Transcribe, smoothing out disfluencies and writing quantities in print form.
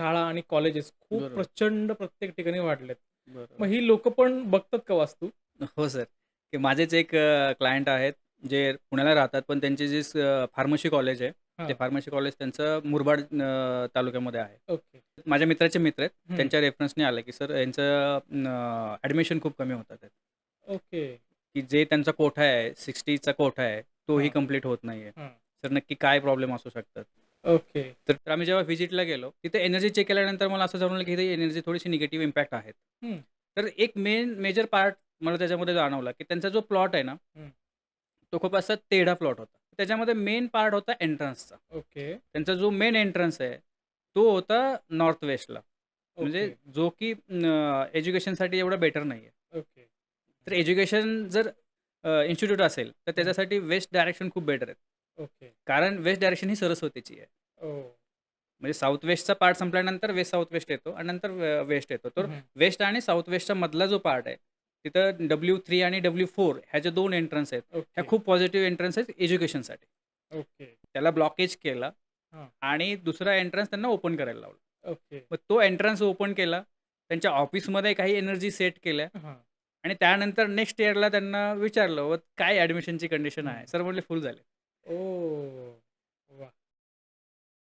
शाळा आणि कॉलेजेस खूप बरोबर, प्रचंड प्रत्येक ठिकाणी वाढलेत. मग बरोबर. ही लोकं पण बघतात का वास्तू? हो सर. की माझेच एक क्लायंट आहेत, जे पुण्याला राहतात, पण त्यांचे जे फार्मसी कॉलेज आहे, ते हां, फार्मसी कॉलेज त्यांचं मुरबाड तालुक्यामध्ये आहे. ओके. माझ्या मित्राचे मित्र आहेत. हं, त्यांच्या रेफरन्सने आलं, की सर यांचं ॲडमिशन खूप कमी होतात आहेत. ओके. की जे त्यांचा कोठा आहे, 60चा कोठा आहे, तोही हां, कंप्लीट होत नाहीये. हां, तर नक्की काय प्रॉब्लेम असू शकतात? ओके. तर आम्ही जेव्हा व्हिजिटला गेलो, तिथे एनर्जी चेक केल्यानंतर मला असं जाणवलं, की इथे एनर्जी थोडीशी निगेटिव्ह इम्पॅक्ट आहेत. हं, तर एक मेजर पार्ट मला त्याच्यामध्ये जाणवला, की त्यांचा जो प्लॉट आहे ना, हं, तो खूप असा तेढा प्लॉट होता. त्याच्यामध्ये मेन पार्ट होता एंट्रन्सचा. ओके, त्यांचा जो मेन एंट्रन्स आहे, तो होता नॉर्थ वेस्टला. म्हणजे ओके, जो की एज्युकेशनसाठी एवढा बेटर नाहीये. ओके. तर एज्युकेशन जर इन्स्टिट्यूट असेल, तर हं, त्याच्यासाठी वेस्ट डायरेक्शन खूप बेटर आहे. ओके. कारण वेस्ट डायरेक्शन ही सरस्वतीची आहे. ओह! म्हणजे साउथ वेस्टचा पार्ट संपल्यानंतर वेस्ट साउथ वेस्ट येतो आणि नंतर वेस्ट येतो. तर हं, वेस्ट आणि साउथ वेस्टच्या मधला जो पार्ट आहे, तिथं W3 आणि W4 ह्या ज्या 2 एंट्रन्स आहेत, ह्या ओके, खूप पॉझिटिव्ह एंट्रन्स आहेत एज्युकेशनसाठी. ओके. त्याला ब्लॉकेज केला हां, आणि दुसरा एंट्रन्स त्यांना ओपन करायला लावला. ओके. मग तो एंट्रन्स ओपन केला. त्यांच्या ऑफिसमध्ये काही एनर्जी सेट केल्या हां, आणि त्यानंतर नेक्स्ट इयरला त्यांना विचारलं, "काय ॲडमिशनची कंडिशन हं. आहे?" सर म्हटले, "फुल झाले." ओह!